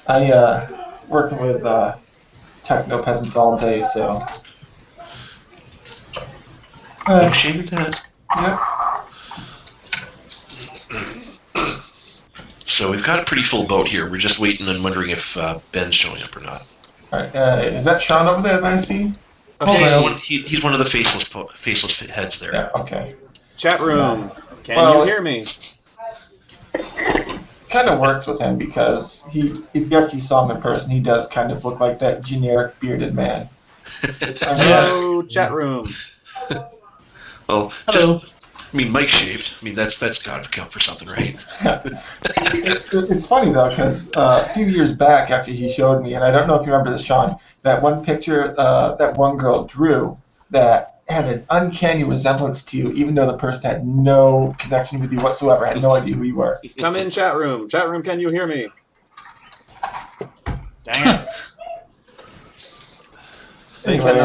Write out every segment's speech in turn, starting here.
I working with techno peasants all day, so. Appreciate that. Yep. So we've got a pretty full boat here. We're just waiting and wondering if Ben's showing up or not. All right. Is that Sean over there that I see? He's one of the faceless heads there. Yeah. Okay. Chat room. Can you hear me? Kind of works with him because if you actually saw him in person, he does kind of look like that generic bearded man. Hello, chat room. Well, hello. Mike shaved. That's got to count for something, right? It's funny though because a few years back, after he showed me, and I don't know if you remember this, Sean, that one picture that one girl drew that had an uncanny resemblance to you, even though the person had no connection with you whatsoever, had no idea who you were. Come in, chat room. Chat room, can you hear me? Dang it. Anyways,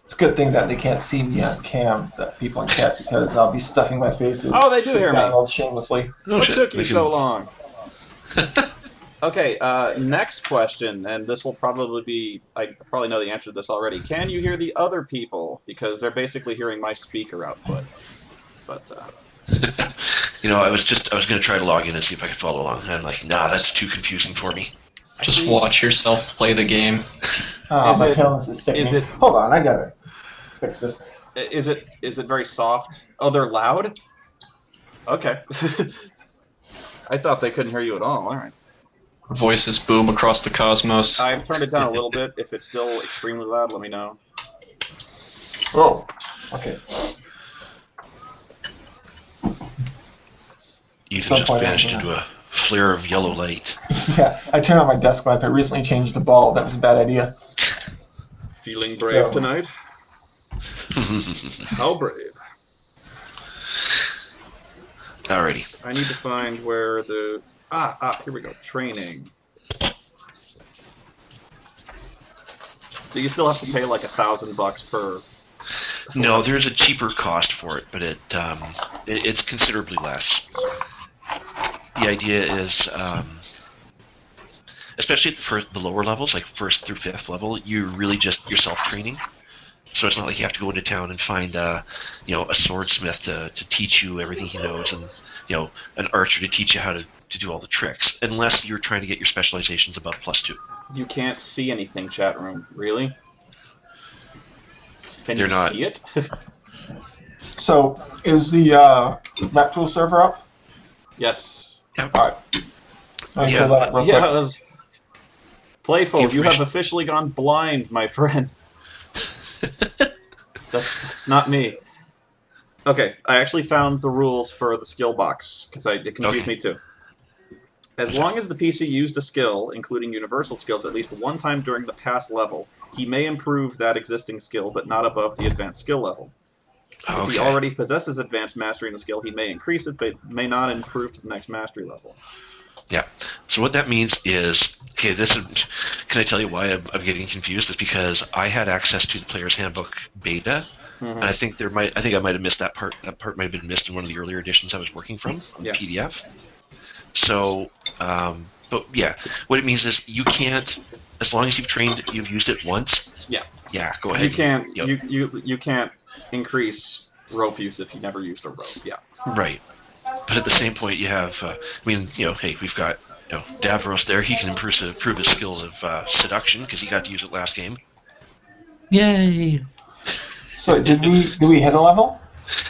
it's a good thing that they can't see me on cam, that people in chat, because I'll be stuffing my face with they do hear me. Donald shamelessly. What took you so long? Okay, next question, and this will probably be, I probably know the answer to this already. Can you hear the other people? Because they're basically hearing my speaker output. But, I was going to try to log in and see if I could follow along. And I'm like, nah, that's too confusing for me. Just watch yourself play the game. Oh, my pillow's is sickening. Hold on, I gotta fix this. Is it very soft? Oh, they're loud? Okay. I thought they couldn't hear you at all. All right. Voices boom across the cosmos. I've turned it down a little bit. If it's still extremely loud, let me know. Oh, okay. Ethan just vanished into a flare of yellow light. Yeah, I turned on my desk lamp. I recently changed the bulb. That was a bad idea. Feeling brave tonight? How brave. Alrighty. I need to find where the... here we go. Training. Do you still have to pay like $1,000 per... No, there's a cheaper cost for it, but it's considerably less. The idea is, especially at the lower levels, like 1st through 5th level, you're really just yourself training. So it's not like you have to go into town and find a swordsmith to teach you everything he knows, and an archer to teach you how to do all the tricks, unless you're trying to get your specializations above +2. You can't see anything, chat room. Really? Can They're you not. see it? So, is the map tool server up? Yes. Yep. All right. Let's pull that real quick. Playful, you have officially gone blind, my friend. That's not me. Okay, I actually found the rules for the skill box, because it confused me too. As long as the PC used a skill, including universal skills, at least one time during the past level, he may improve that existing skill, but not above the advanced skill level. If he already possesses advanced mastery in the skill, he may increase it, but may not improve to the next mastery level. Yeah. So what that means is, can I tell you why I'm getting confused? It's because I had access to the Player's Handbook beta, and I think I might have missed that part. That part might have been missed in one of the earlier editions I was working from on the PDF. So, but yeah, what it means is you can't, as long as you've used it once. Yeah. Yeah. Go ahead. You can't increase rope use if you never used a rope. Yeah. Right. But at the same point, you have, hey, we've got, Davros there. He can improve his skills of seduction because he got to use it last game. Yay! So did we hit a level?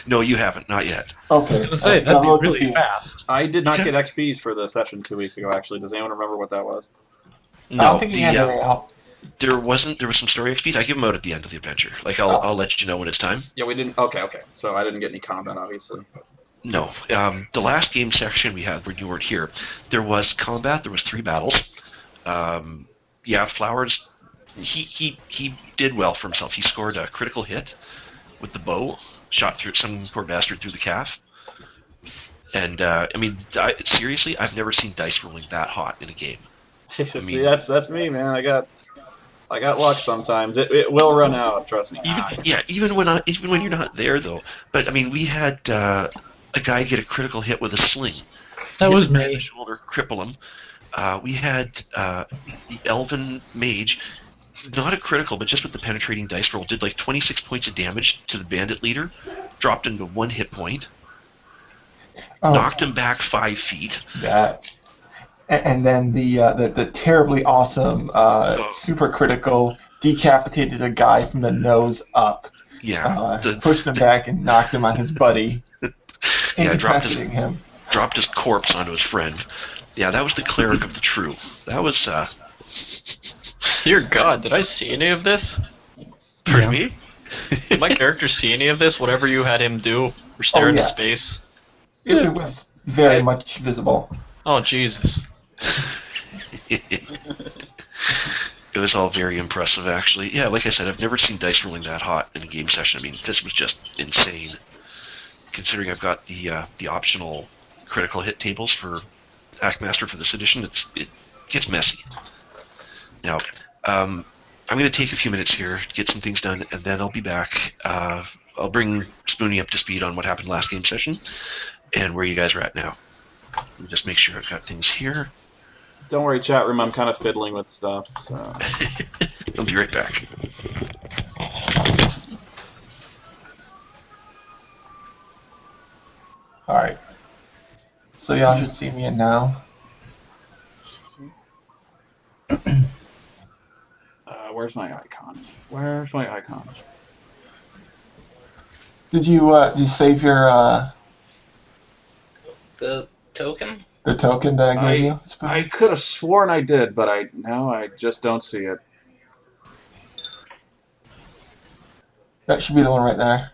No, you haven't. Not yet. Okay. I was going to say, that'd be really fast. I did not get XPs for the session 2 weeks ago, actually. Does anyone remember what that was? No, I don't think he had any out. There was some story XPs. I give them out at the end of the adventure. Like, I'll let you know when it's time. Yeah, we didn't... Okay. So I didn't get any combat, obviously. No. The last game section we had when you weren't here, there was combat. There was 3 battles. Flowers, he did well for himself. He scored a critical hit with the bow, shot through some poor bastard through the calf. And, seriously, I've never seen dice rolling that hot in a game. See, that's me, man. I got luck sometimes. It will run out, trust me. Even when you're not there, though. But, we had a guy get a critical hit with a sling. That was me. The shoulder, cripple him. we had the Elven Mage, not a critical, but just with the penetrating dice roll, did like 26 points of damage to the bandit leader, dropped him to 1 hit point, knocked him back 5 feet. That. And then the terribly awesome super critical decapitated a guy from the nose up. Yeah. Pushed him back and knocked him on his buddy. Yeah, dropped his corpse onto his friend. Yeah, that was the Cleric of the True. That was, Dear God, did I see any of this? Pardon me? Did my character see any of this? Whatever you had him do, or stare into space? It was very much visible. Oh, Jesus. It was all very impressive, actually. Yeah, like I said, I've never seen dice rolling that hot in a game session. I mean, this was just insane. Considering I've got the optional critical hit tables for Hackmaster for this edition, it gets messy. Now, I'm going to take a few minutes here, get some things done, and then I'll be back. I'll bring Spoony up to speed on what happened last game session and where you guys are at now. Let me just make sure I've got things here. Don't worry, chat room. I'm kind of fiddling with stuff. So. I'll be right back. All right. So y'all should see me in now. Where's my icons? Where's my icons? Did you save your The token? the token that I gave you? I could have sworn I did, but now I just don't see it. That should be the one right there.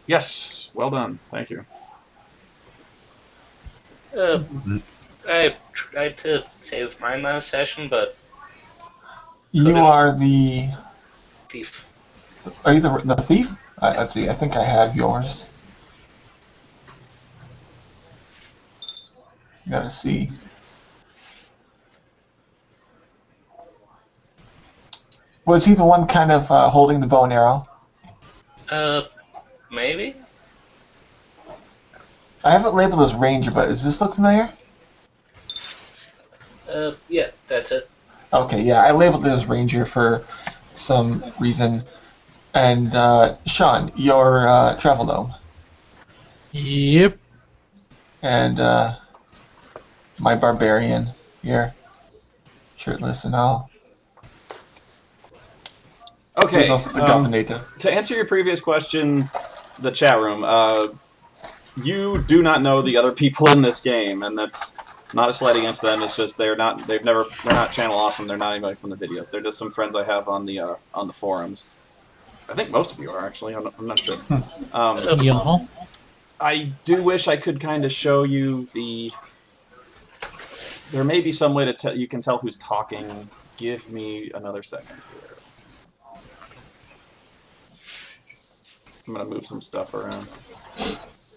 Yes, well done. Thank you. I tried to save mine last session, but You are the... thief. Are you the thief? Let's see, I think I have yours. Gotta see. Was he the one kind of holding the bow and arrow? Maybe? I have it labeled as ranger, but does this look familiar? Yeah, that's it. Okay, yeah, I labeled it as ranger for some reason. And, Sean, your travel gnome. Yep. And, my barbarian here. Shirtless and all. Okay. There's also the Goblin native. To answer your previous question, the chat room, you do not know the other people in this game, and that's not a slight against them. It's just they're not channel awesome. They're not anybody from the videos. They're just some friends I have on the forums. I think most of you are actually. I'm not sure. Yeah. I do wish I could kind of show you the. There may be some way to tell. You can tell who's talking. Give me another second here. I'm gonna move some stuff around.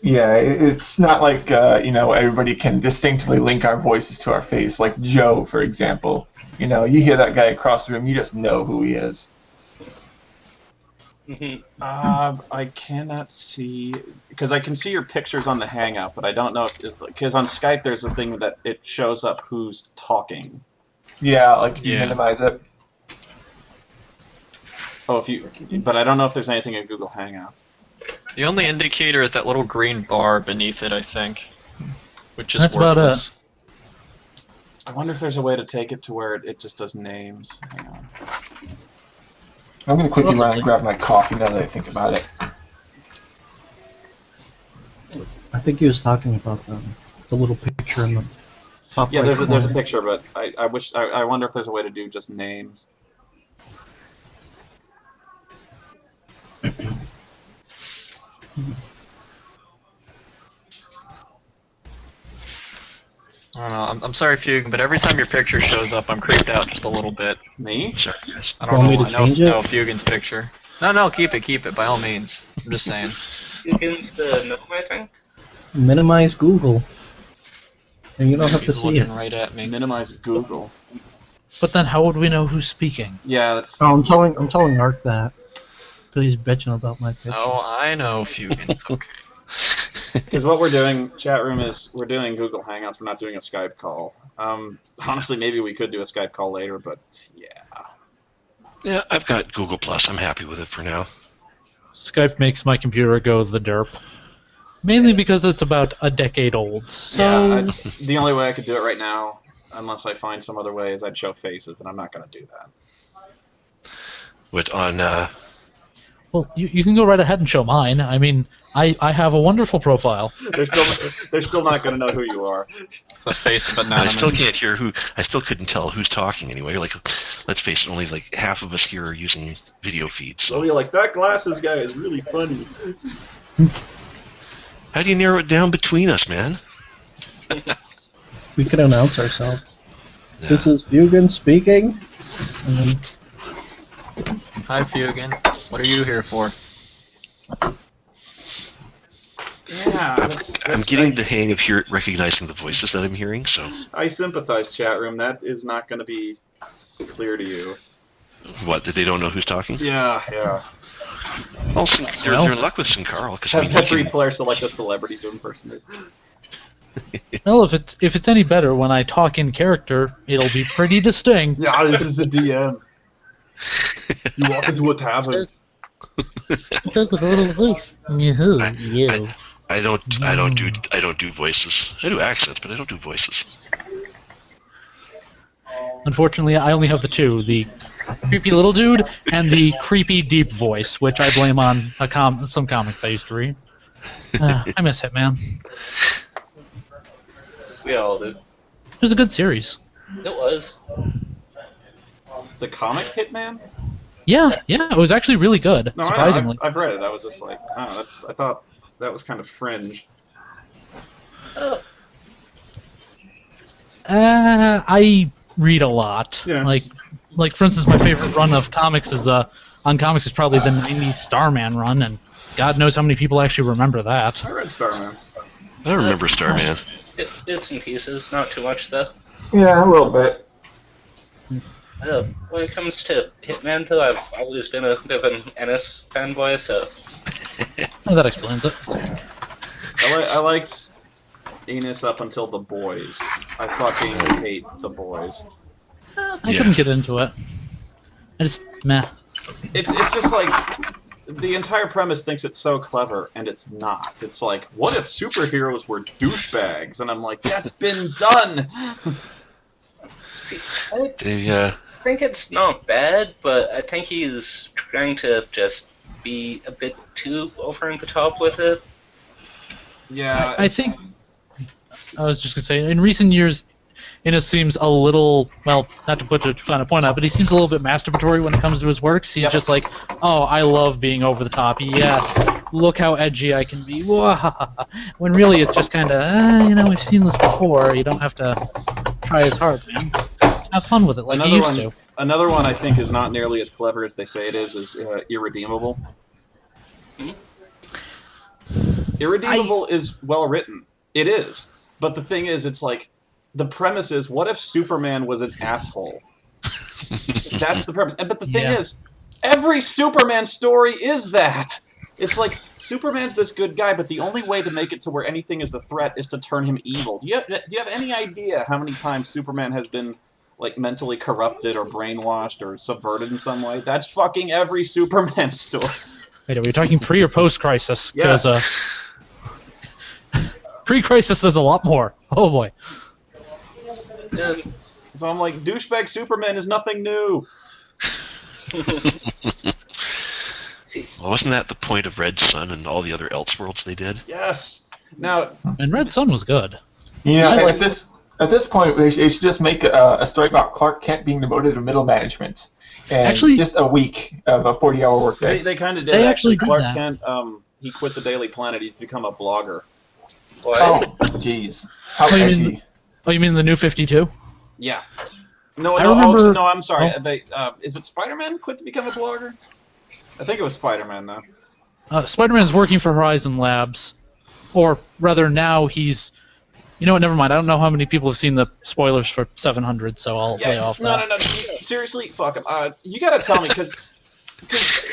Yeah, it's not like, everybody can distinctly link our voices to our face. Like Joe, for example. You know, you hear that guy across the room, you just know who he is. I cannot see... Because I can see your pictures on the Hangout, but I don't know if it's... Because on Skype, there's a thing that it shows up who's talking. Yeah, like if you minimize it. Oh, if you... But I don't know if there's anything in Google Hangouts. The only indicator is that little green bar beneath it, I think. Which is That's worthless. about I wonder if there's a way to take it to where it just does names. Hang on. I'm going to quickly run and grab my coffee now that I think about it. I think he was talking about the little picture in the top. Yeah, right there's a corner. picture, but I wonder if there's a way to do just names. I don't know, I'm sorry, Fugue, but every time your picture shows up, I'm creeped out just a little bit. Me? Sorry, guys. I don't Want me know. to change it? No, Fugin's picture. No, keep it, by all means. I'm just saying. You can use the minimize thing? Minimize Google, and you don't have to He's see it. looking right at me. Minimize Google. But then, how would we know who's speaking? Yeah, that's... Oh, I'm telling Art that because he's bitching about my picture. Oh, I know, Fugin. It's okay. Because what we're doing, chat room, is we're doing Google Hangouts. We're not doing a Skype call. Honestly, maybe we could do a Skype call later, but yeah. Yeah, I've got Google Plus. I'm happy with it for now. Skype makes my computer go the derp. Mainly because it's about a decade old. So... Yeah, the only way I could do it right now, unless I find some other way, is I'd show faces, and I'm not going to do that. What, on... Well, you can go right ahead and show mine. I mean, I have a wonderful profile. They're still not going to know who you are. The face of And I still can't hear who... I still couldn't tell who's talking anyway. Like, let's face it, only like half of us here are using video feeds. So. Oh, you're like, that glasses guy is really funny. How do you narrow it down between us, man? We could announce ourselves. Yeah. This is Fugan speaking. Hi, Fugan. What are you here for? Yeah, I'm getting the hang of recognizing the voices that I'm hearing, so... I sympathize, chat room. That is not going to be clear to you. What, that they don't know who's talking? Yeah. Well, they're in luck with Sincarl, because I mean, Every player select a celebrity to impersonate. Well, if it's any better, when I talk in character, it'll be pretty distinct. Yeah, this is the DM. You walk into a tavern. Talk with a little voice. You. I don't do voices. I do accents, but I don't do voices. Unfortunately, I only have the two: the creepy little dude and the creepy deep voice, which I blame on some comics I used to read. I miss Hitman. We all do. It was a good series. It was. The comic Hitman? Yeah, it was actually really good, No, surprisingly. I've read it. I was just like, I don't know. I thought that was kind of fringe. I read a lot. Yeah. Like for instance, my favorite run of comics is on comics is probably the '90s Starman run, and God knows how many people actually remember that. I read Starman. I remember Starman. Bits and pieces, not too much though. Yeah, a little bit. When it comes to Hitman, though, I've always been a bit of an Ennis fanboy, so... Oh, that explains it. I liked Ennis up until The Boys. I fucking hate The Boys. I couldn't get into it. I just meh. It's just like the entire premise thinks it's so clever, and it's not. It's like, what if superheroes were douchebags? And I'm like, that's been done. See, I think it's not bad, but I think he's trying to just be a bit too over the top with it. Yeah, I think I was just gonna say in recent years, Innes seems a little, well, not to put a fine point out, but he seems a little bit masturbatory when it comes to his works. He's just like, oh, I love being over the top. Yes, look how edgy I can be. When really it's just kind of, we've seen this before. You don't have to try as hard, man. Have fun with it like you used to. Another one I think is not nearly as clever as they say it is Irredeemable. Irredeemable is well written. It is. But the thing is, it's like, the premise is, what if Superman was an asshole? That's the premise. But the thing is, every Superman story is that. It's like, Superman's this good guy, but the only way to make it to where anything is a threat is to turn him evil. Do you have any idea how many times Superman has been, like, mentally corrupted or brainwashed or subverted in some way? That's fucking every Superman story. Wait, are we talking pre or post-crisis? Yes. Pre-crisis, there's a lot more. Oh boy. So I'm like, douchebag Superman is nothing new. Well, wasn't that the point of Red Sun and all the other Elseworlds they did? Yes. Now, and Red Sun was good. At this point, they should just make a story about Clark Kent being demoted to middle management, and actually, just a week of a 40-hour workday. They kind of did. They actually did Clark that. Kent, he quit the Daily Planet. He's become a blogger. What? Oh, jeez. How Oh, edgy. you mean the new 52? Yeah. No, I'm sorry. Is it Spider-Man quit to become a blogger? I think it was Spider-Man, though. Spider-Man's working for Horizon Labs. Or, rather, now he's... You know what, never mind. I don't know how many people have seen the spoilers for 700, so I'll lay off that. No. Seriously, fuck him. You gotta tell me, because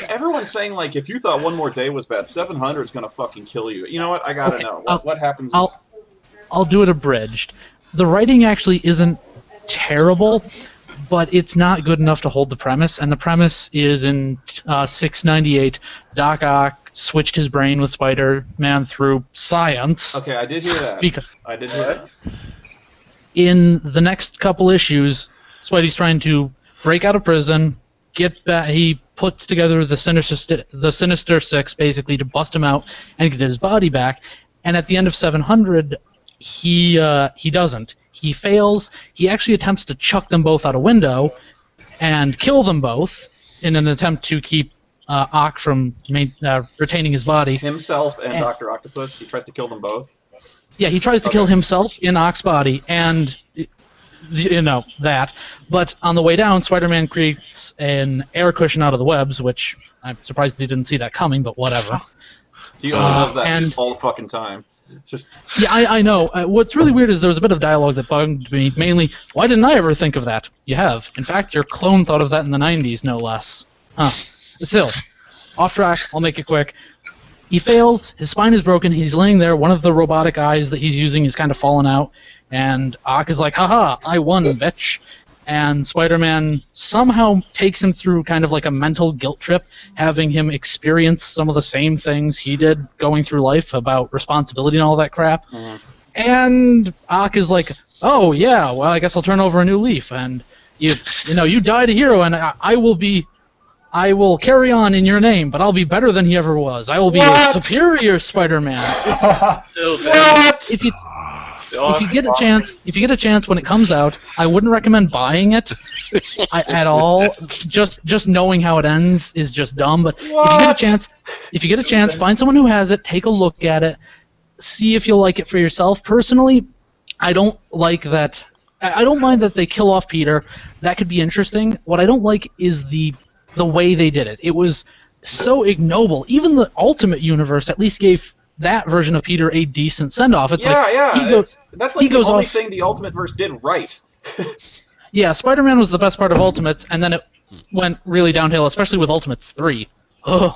everyone's saying, like, if you thought One More Day was bad, 700 is going to fucking kill you. You know what? I got to know. What happens I'll do it abridged. The writing actually isn't terrible, but it's not good enough to hold the premise, and the premise is in 698, Doc Ock switched his brain with Spider-Man through science. Okay, I did hear that. I did hear that. In the next couple issues, Spidey's trying to break out of prison, get back. He puts together the Sinister Six, basically, to bust him out and get his body back. And at the end of 700, he doesn't. He fails. He actually attempts to chuck them both out a window and kill them both in an attempt to keep Ock from retaining his body. Himself and Dr. Octopus, he tries to kill them both? Yeah, he tries to kill himself in Ock's body, and that. But on the way down, Spider-Man creates an air cushion out of the webs, which I'm surprised he didn't see that coming, but whatever. He only does that all the fucking time. Yeah, I know. What's really weird is there was a bit of dialogue that bugged me, mainly, why didn't I ever think of that? You have. In fact, your clone thought of that in the 90s, no less. Huh. Still, off track, I'll make it quick. He fails, his spine is broken, he's laying there, one of the robotic eyes that he's using is kind of fallen out, and Ock is like, haha, I won, bitch. And Spider-Man somehow takes him through kind of like a mental guilt trip, having him experience some of the same things he did going through life about responsibility and all that crap. Mm-hmm. And Ock is like, oh yeah, well I guess I'll turn over a new leaf, and you died a hero, and I will carry on in your name, but I'll be better than he ever was. I will be a superior Spider-Man. If you get a chance when it comes out, I wouldn't recommend buying it at all. Just knowing how it ends is just dumb. But if you get a chance, find someone who has it, take a look at it, see if you'll like it for yourself. Personally, I don't like that. I don't mind that they kill off Peter. That could be interesting. What I don't like is the way they did it. It was so ignoble. Even the Ultimate Universe at least gave that version of Peter a decent send-off. That's like the only thing the Ultimate Verse did right. Yeah, Spider-Man was the best part of Ultimates, and then it went really downhill, especially with Ultimates 3. So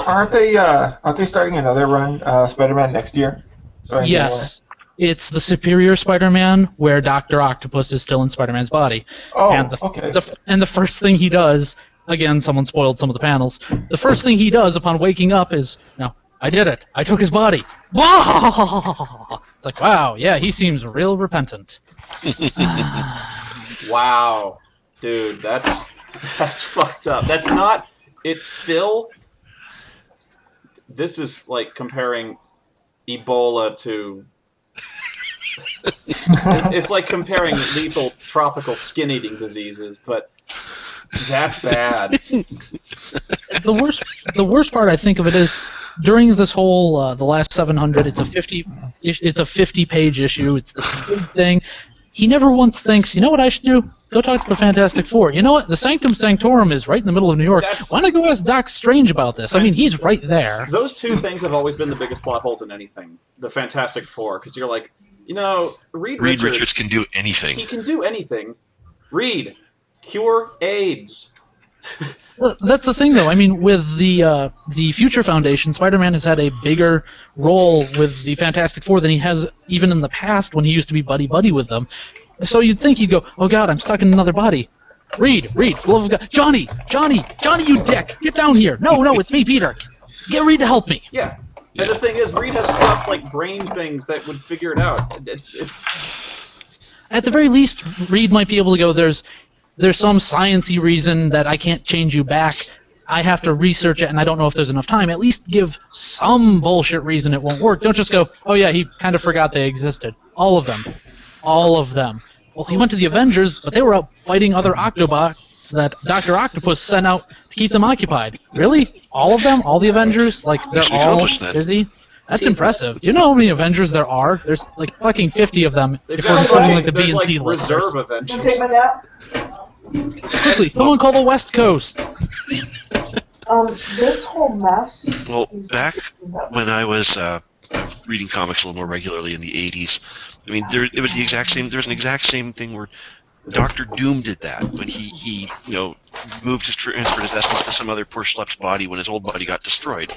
aren't they starting another run, Spider-Man next year? Yes. It's the Superior Spider-Man, where Dr. Octopus is still in Spider-Man's body. Okay. And the first thing he does, again, someone spoiled some of the panels, the first thing he does upon waking up is, no, I did it. I took his body. It's like, wow, yeah, he seems real repentant. Wow. Dude, that's fucked up. That's not... It's still... This is like comparing Ebola to... It's like comparing lethal tropical skin-eating diseases, but that's bad. The worst part I think of it is during this whole the last 700, it's a 50-page issue. It's this big thing. He never once thinks, you know what I should do? Go talk to the Fantastic Four. You know what? The Sanctum Sanctorum is right in the middle of New York. Why not go ask Doc Strange about this? I mean, he's right there. Those two things have always been the biggest plot holes in anything. The Fantastic Four, because you're like, you know, Reed Richards can do anything. He can do anything. Reed, cure AIDS. Well, that's the thing, though. I mean, with the Future Foundation, Spider-Man has had a bigger role with the Fantastic Four than he has even in the past when he used to be buddy-buddy with them. So you'd think he'd go, oh god, I'm stuck in another body. Reed, for the love of God. Johnny, you dick, get down here. No, it's me, Peter. Get Reed to help me. Yeah. And the thing is, Reed has stuff like brain things that would figure it out. It's... At the very least, Reed might be able to go, there's some science-y reason that I can't change you back. I have to research it, and I don't know if there's enough time. At least give some bullshit reason it won't work. Don't just go, oh yeah, he kind of forgot they existed. All of them. Well, he went to the Avengers, but they were out fighting other Octobots that Dr. Octopus sent out to keep them occupied. Really? All of them? All the Avengers? Like, they're all busy? That's impressive. Do you know how many Avengers there are? There's like fucking 50 of them if we're including like the B and C list. Reserve Avengers. Quickly, someone call the West Coast. This whole mess. Well, back when I was reading comics a little more regularly in the 80s, I mean, it was the exact same. There was an exact same thing where Dr. Doom did that when he transferred his essence to some other poor schlepp's body when his old body got destroyed.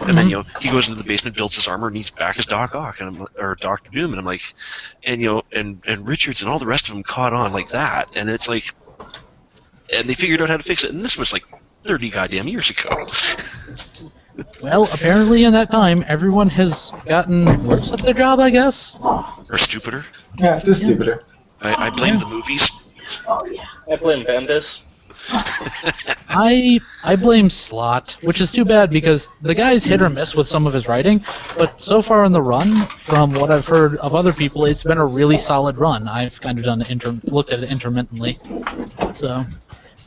And then, he goes into the basement, builds his armor, and he's back as Doc Ock, or Dr. Doom, and I'm like, and Richards and all the rest of them caught on like that, and it's like, and they figured out how to fix it, and this was like 30 goddamn years ago. Well, apparently in that time, everyone has gotten worse at their job, I guess. Or stupider. Yeah, just stupider. I blame the movies. I blame Bendis. I blame Slott, which is too bad because the guy's hit or miss with some of his writing, but so far in the run, from what I've heard of other people, it's been a really solid run. I've kind of looked at it intermittently, so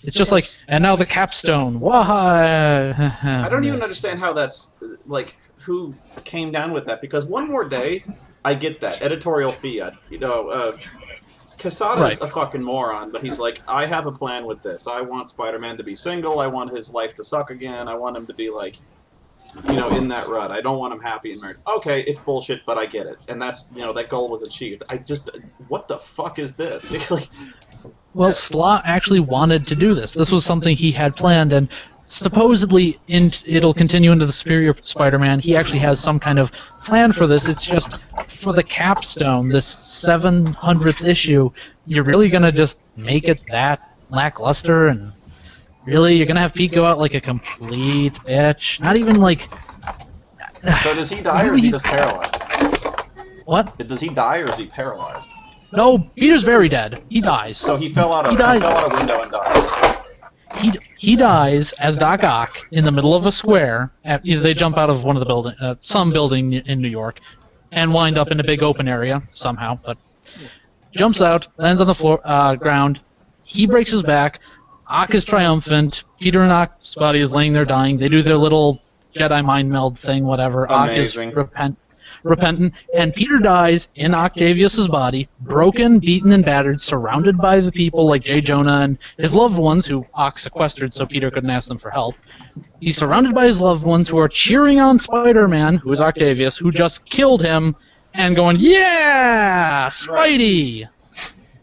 it's just like, and now the capstone. Why? I don't even understand how that's like who came down with that, because One More Day, I get that editorial fiat, Quesada's a fucking moron, but he's like, I have a plan with this. I want Spider-Man to be single. I want his life to suck again. I want him to be like, in that rut. I don't want him happy and married. Okay, it's bullshit, but I get it. And that's, that goal was achieved. What the fuck is this? Well, Slott actually wanted to do this. This was something he had planned, and supposedly it'll continue into the Superior Spider-Man. He actually has some kind of plan for this. It's just for the capstone, this 700th issue, you're really going to just make it that lackluster, and really, you're going to have Pete go out like a complete bitch. Not even like... So does he die or is he just paralyzed? What? Does he die or is he paralyzed? No, Peter's very dead. He dies. So he fell out of a window and died. He dies as Doc Ock in the middle of a square. They jump out of one of the some building in New York, and wind up in a big open area somehow. But jumps out, lands on the ground. He breaks his back. Ock is triumphant. Peter and Ock's body is laying there dying. They do their little Jedi mind meld thing, whatever. Amazing. Ock is repentant, and Peter dies in Octavius's body, broken, beaten, and battered, surrounded by the people like J. Jonah and his loved ones, who Ock sequestered so Peter couldn't ask them for help. He's surrounded by his loved ones who are cheering on Spider-Man, who is Octavius, who just killed him, and going, yeah, Spidey!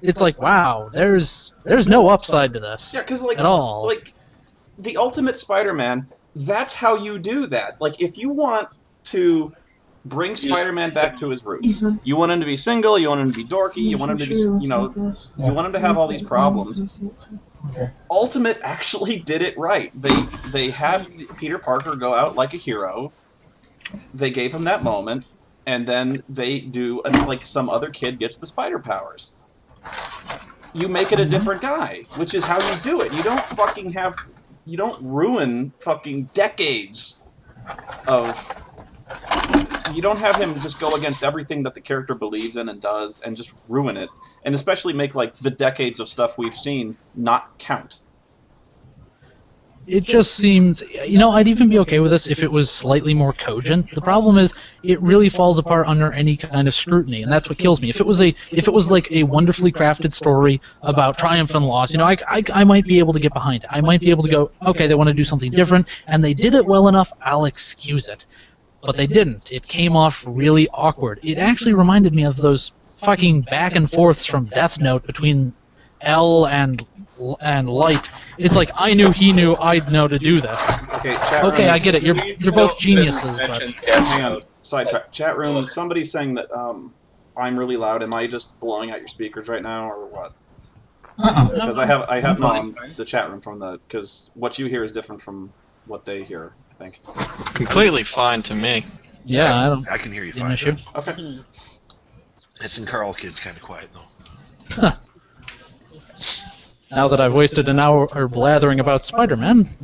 It's like, wow, there's no upside to this. Yeah, because at all. Like, the Ultimate Spider-Man, that's how you do that. Like, if you want to bring Spider-Man back to his roots, you want him to be single, you want him to be dorky, you want him to be, you want him to have all these problems. Ultimate actually did it right. They had Peter Parker go out like a hero. They gave him that moment, and then they do like some other kid gets the spider powers. You make it a different guy, which is how you do it. You don't ruin fucking decades of. You don't have him just go against everything that the character believes in and does, and just ruin it, and especially make like the decades of stuff we've seen not count. It just seems, I'd even be okay with this if it was slightly more cogent. The problem is, it really falls apart under any kind of scrutiny, and that's what kills me. If it was like a wonderfully crafted story about triumph and loss, I might be able to get behind it. I might be able to go, okay, they want to do something different, and they did it well enough, I'll excuse it. But they didn't. It came off really awkward. It actually reminded me of those fucking back and forths from Death Note between L and Light. It's like, I knew he knew I'd know to do this. Okay, I get it. You're both geniuses. But... Hang on. Sidetrack. Chat room. Somebody's saying that I'm really loud. Am I just blowing out your speakers right now, or what? Because I have no on the chat room because what you hear is different from what they hear. I think. Completely fine to me. Yeah, I can hear you fine. Issue. Okay. It's in Carl Kid's kind of quiet though. Now that I've wasted an hour blathering about Spider-Man,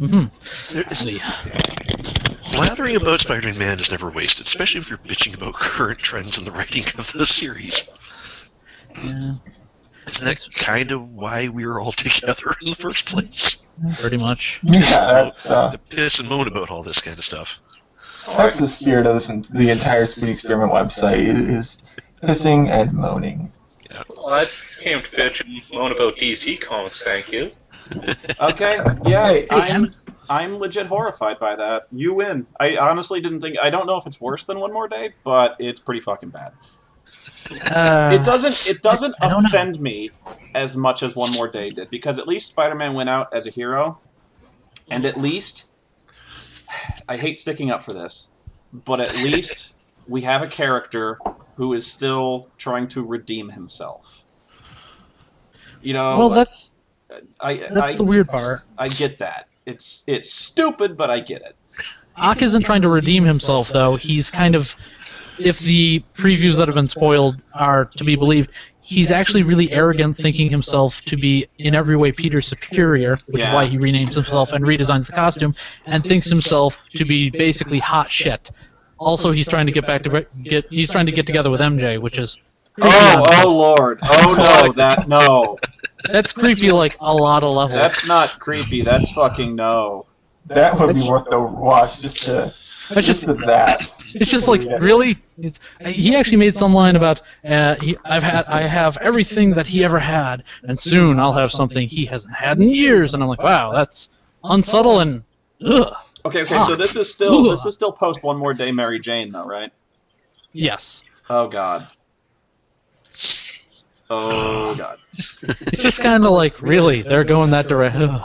blathering about Spider-Man is never wasted, especially if you're bitching about current trends in the writing of the series. Yeah. Isn't that kind of why we were all together in the first place? Pretty much. Yeah, to piss and moan about all this kind of stuff. That's the spirit of this, the entire Spoony Experiment website is pissing and moaning. Yeah. Well, I came to bitch and moan about DC Comics, thank you. Okay, yeah, Hey, I'm legit horrified by that. You win. I honestly didn't think. I don't know if it's worse than One More Day, but it's pretty fucking bad. It doesn't I don't know. offend me as much as One More Day did, because at least Spider-Man went out as a hero, and at least, I hate sticking up for this, but at least we have a character who is still trying to redeem himself. You know, Well, that's I the weird part. I get that. It's stupid, but I get it. Ock isn't trying to redeem himself, though. He's kind of, if the previews that have been spoiled are to be believed, he's actually really arrogant, thinking himself to be in every way Peter's superior, which is why he renames himself and redesigns the costume, and thinks himself to be basically hot shit. Also, he's trying to get together with MJ, which is Oh Lord! Oh no! No. That's creepy, like a lot of levels. That's not creepy. That's fucking no. That would be worth the watch just for that. It's just like, really? He actually made some line about I have everything that he ever had, and soon I'll have something he hasn't had in years. And I'm like, wow, that's unsubtle and ugh. Okay. So this is still post One More Day Mary Jane though, right? Yes. Oh God. Oh God. It's just kind of like, really, they're going that direction.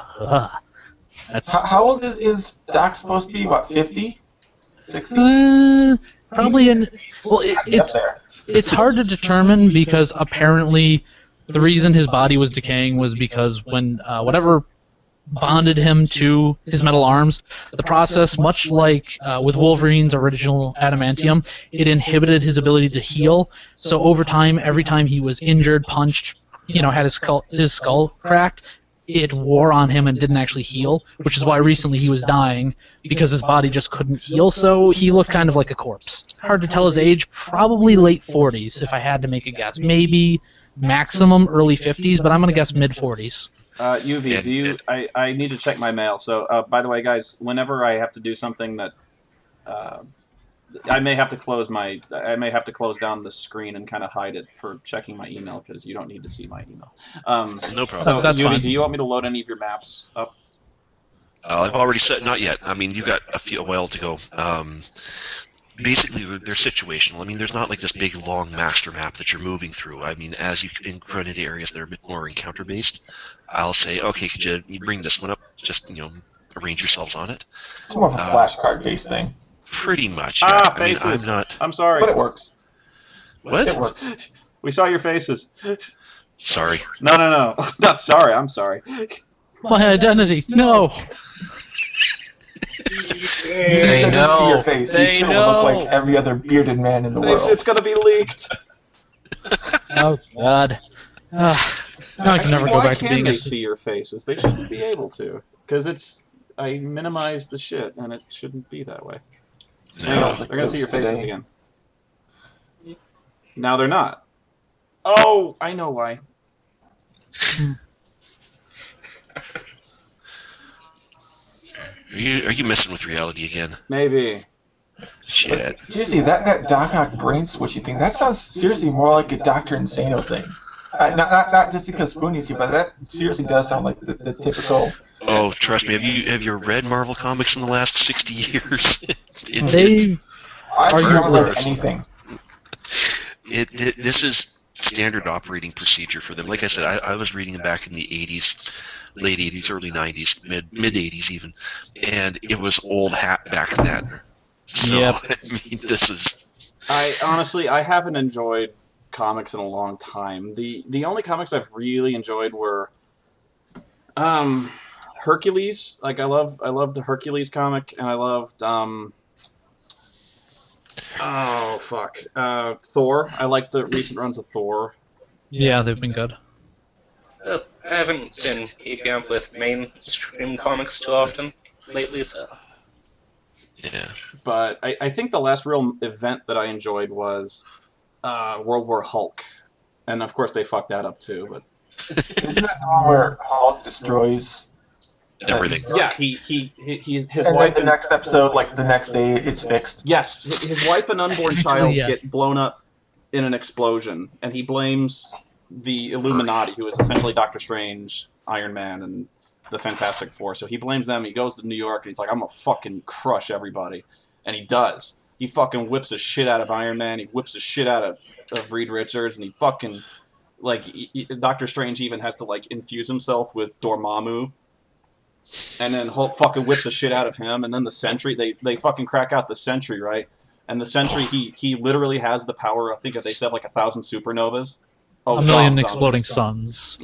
How old is Doc supposed to be? What, 50? 60? Probably in. Well, it's hard to determine because apparently the reason his body was decaying was because when whatever bonded him to his metal arms, the process, much like with Wolverine's original adamantium, it inhibited his ability to heal. So over time, every time he was injured, punched, had his skull cracked, it wore on him and didn't actually heal, which is why recently he was dying, because his body just couldn't heal, so he looked kind of like a corpse. Hard to tell his age, probably late 40s, if I had to make a guess. Maybe maximum early 50s, but I'm going to guess mid-40s. UV, I need to check my mail, so, by the way, guys, whenever I have to do something that, I may have to close down the screen and kind of hide it for checking my email, because you don't need to see my email. No problem. So, That's fine. do you want me to load any of your maps up? I've already said not yet. I mean, you got a while to go. Basically, they're situational. I mean, there's not like this big, long master map that you're moving through. I mean, as you run into areas that are a bit more encounter-based, I'll say, okay, could you bring this one up? Just, arrange yourselves on it. It's more of a flashcard-based thing. Pretty much. Yeah. Faces. I'm sorry. But it works. What? It works. We saw your faces. Sorry. No. Not sorry. I'm sorry. My identity, no! Even if they didn't see your face, you still would look like every other bearded man in the world. It's gonna be leaked. Oh, God. Now I can never go back to being Why can't they see your faces? They shouldn't be able to. Because I minimized the shit, and it shouldn't be that way. No. They're gonna see your faces again. Now they're not. Oh, I know why. Are you messing with reality again? Maybe. Shit. Seriously, that Doc Ock brain switching thing, that sounds seriously more like a Dr. Insano thing. Not just because Spoony's here, but that seriously does sound like the typical... Oh, trust me. Have you read Marvel comics in the last 60 years? I've never read anything. This is standard operating procedure for them. Like I said, I was reading them back in the 80s, late 80s, early 90s, mid 80s even, and it was old hat back then. So, Yep. I mean, this is... I haven't enjoyed comics in a long time. The only comics I've really enjoyed were Hercules. Like I loved the Hercules comic, and I loved Thor. I like the recent runs of Thor. Yeah, they've been good. I haven't been keeping up with mainstream comics too often lately, so... Yeah. But I think the last real event that I enjoyed was World War Hulk. And of course they fucked that up too, but... Isn't that the one where Hulk destroys... Everything. Yeah, his and wife... then the next episode, like the next day, it's fixed. Yes, his wife and unborn child Yeah. get blown up in an explosion, and he blames the Illuminati, who is essentially Doctor Strange, Iron Man, and the Fantastic Four. So he blames them, he goes to New York, and he's like, I'm gonna fucking crush everybody. And he does. He fucking whips the shit out of Iron Man. He whips the shit out of Reed Richards, and he fucking like Doctor Strange even has to like infuse himself with Dormammu, and then Hulk fucking whips the shit out of him. And then the Sentry, they fucking crack out the Sentry, right? And the Sentry, he literally has the power. I think they said like 1,000 supernovas. A million exploding suns.